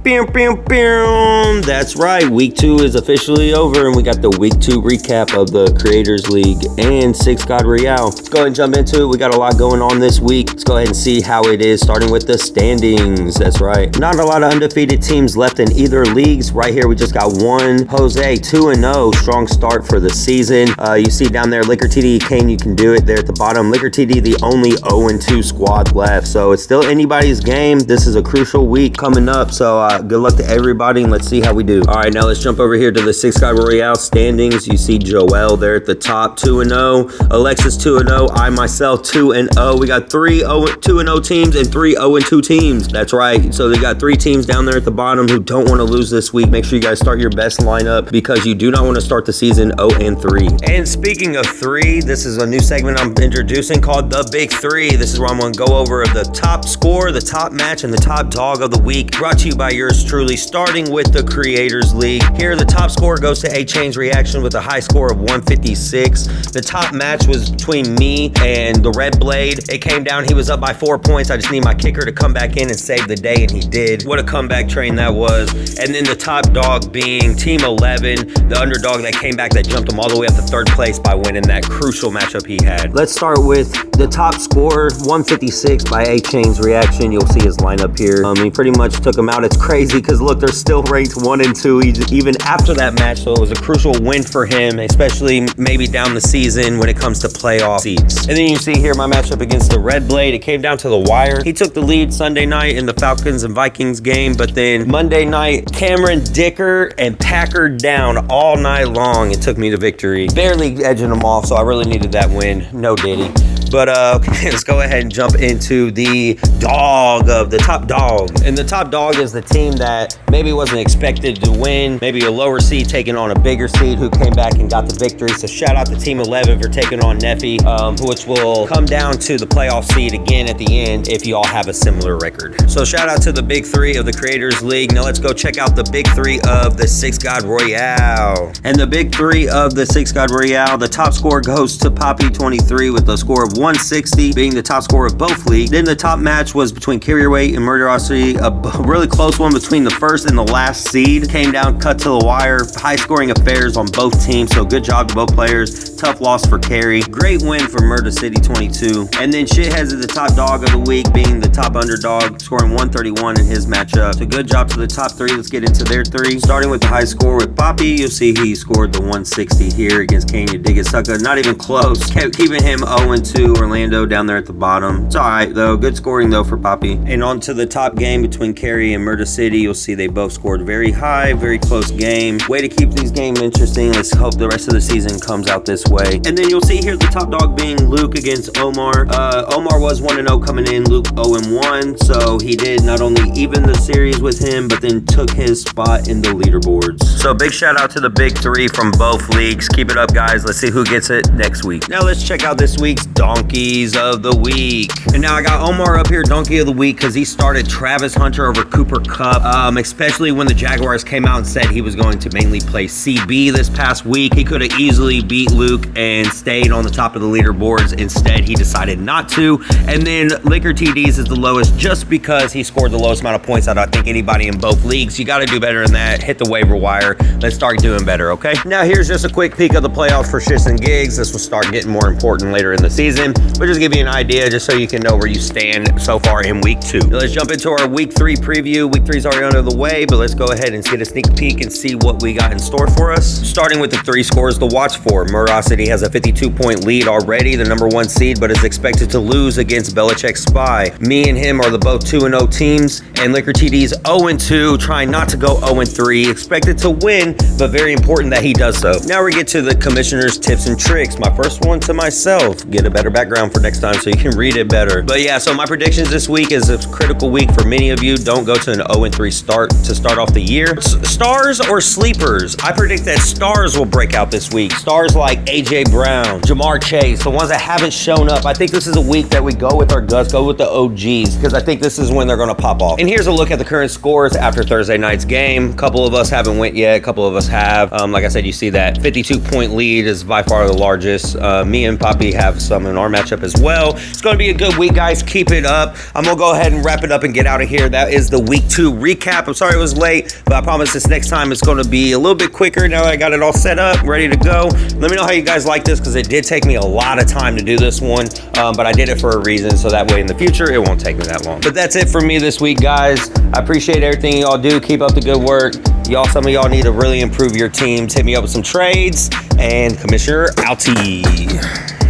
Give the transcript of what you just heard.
That's right, week 2 is officially over, and we got the week 2 recap of the Creators League and Six God Royale. Let's go ahead and jump into it. We got a lot going on this week. Let's go ahead and see how it is, starting with the standings. That's right, not a lot of undefeated teams left in either leagues. Right here, we just got one. Jose, 2-0, strong start for the season. You see down there, Liquor TD, Kane, you can do it there at the bottom. Liquor TD, the only 0-2 squad left, so it's still anybody's game. This is a crucial week coming up, so good luck to everybody, and let's see how we do. All right, now let's jump over here to the Six God Royale standings. You see Joel there at the top, 2-0. Alexis, 2-0. I myself, 2-0. We got 3 2-0 teams and 3 0-2 teams. That's right. So they got 3 teams down there at the bottom who don't want to lose this week. Make sure you guys start your best lineup because you do not want to start the season 0-3. And speaking of 3, this is a new segment I'm introducing called The Big 3. This is where I'm going to go over the top score, the top match, and the top dog of the week. Brought to you by yours truly, starting with the Creators League. Here, the top score goes to A-Chain's reaction with a high score of 156. The top match was between me and the Red Blade. It came down, he was up by 4 points. I just need my kicker to come back in and save the day, and he did. What a comeback train that was. And then the top dog being Team 11, the underdog that came back, that jumped him all the way up to 3rd place by winning that crucial matchup he had. Let's start with the top score, 156 by A-Chain's reaction. You'll see his lineup here. He pretty much took him out. It's crazy because look, they're still ranked 1 and 2 even after that match, so it was a crucial win for him, especially maybe down the season when it comes to playoff seats. And then you see here my matchup against the Red Blade. It came down to the wire. He took the lead Sunday night in the Falcons and Vikings game, but then Monday night, Cameron Dicker and Packard down all night long. It took me to victory. Barely edging them off, so I really needed that win. No diddy. But okay, let's go ahead and jump into the dog of the top dog. And the top dog is the team that maybe wasn't expected to win, maybe a lower seed taking on a bigger seed who came back and got the victory. So shout out to Team 11 for taking on Neffy, which will come down to the playoff seed again at the end if you all have a similar record. So shout out to the big 3 of the Creators League. Now let's go check out the big 3 of the Six God Royale. And the big 3 of the Six God Royale, the top score goes to Poppy 23 with a score of 160, being the top score of both leagues. Then the top match was between Carrierweight and Murderosity, a really close one between the first and the last seed. Came down, cut to the wire, high scoring affairs on both teams, so good job to both players. Tough loss for Carrie. Great win for Murder City 22. And then Shitheads is the top dog of the week, being the top underdog, scoring 131 in his matchup. So good job to the top 3. Let's get into their 3. Starting with the high score with Poppy, you'll see he scored the 160 here against Kenya Digasuka. Not even close. Kept keeping him 0-2. Orlando down there at the bottom. It's alright though. Good scoring though for Poppy. And on to the top game between Carrie and Murder City. You'll see they both scored very high, very close game. Way to keep these games interesting. Let's hope the rest of the season comes out this way. And then you'll see here the top dog being Luke against Omar. Omar was 1-0 coming in, Luke 0-1. So he did not only even the series with him, but then took his spot in the leaderboards. So big shout out to the big 3 from both leagues. Keep it up, guys. Let's see who gets it next week. Now let's check out this week's Donkeys of the Week. And now I got Omar up here, Donkey of the Week, because he started Travis Hunter over Cooper Kupp, especially when the Jaguars came out and said he was going to mainly play CB this past week. He could have easily beat Luke and stayed on the top of the leaderboards. Instead, he decided not to. And then Liquor TDs is the lowest just because he scored the lowest amount of points out of I think anybody in both leagues. You got to do better than that. Hit the waiver wire. Let's start doing better, okay? Now here's just a quick peek of the playoffs for shits and gigs. This will start getting more important later in the season, but just give you an idea just so you can know where you stand so far in week 2. Now let's jump into our week 3 preview. Week 3 is already under the way, but let's go ahead and get a sneak peek and see what we got in store for us. Starting with the 3 scores to watch for. Murderosity has a 52-point lead already, the number 1 seed, but is expected to lose against Belichick Spy. Me and him are the both 2-0 teams, and Liquor TD's 0-2, trying not to go 0-3. Expected to win, but very important that he does so. Now we get to the commissioner's tips and tricks. My first one to myself. Get a better background for next time so you can read it better. But yeah, so my predictions this week is a critical week for many of you. Don't go to an 0-3 start to start off the year. Stars or sleepers? I predict that stars will break out this week. Stars like AJ Brown, Jamar Chase, the ones that haven't shown up. I think this is a week that we go with our guts, go with the OGs, because I think this is when they're going to pop off. And here's a look at the current scores after Thursday night's game. A couple of us haven't went yet. A couple of us have. Like I said, you see that 52-point lead is by far the largest. Me and Poppy have some in our matchup as well. It's going to be a good week, guys. Keep it up. I'm going to go ahead and wrap it up and get out of here. That is the week 2 recap. I'm sorry it was late, but I promise this next time it's going to be a little bit quicker. Now I got it all set up, ready to go. Let me know how you guys like this, because it did take me a lot of time to do this one, but I did it for a reason, so that way in the future it won't take me that long. But that's it for me this week, guys. I appreciate everything y'all do. Keep up the good work. Some of y'all need to really improve your teams. Hit me up with some trades, and Commissioner outie.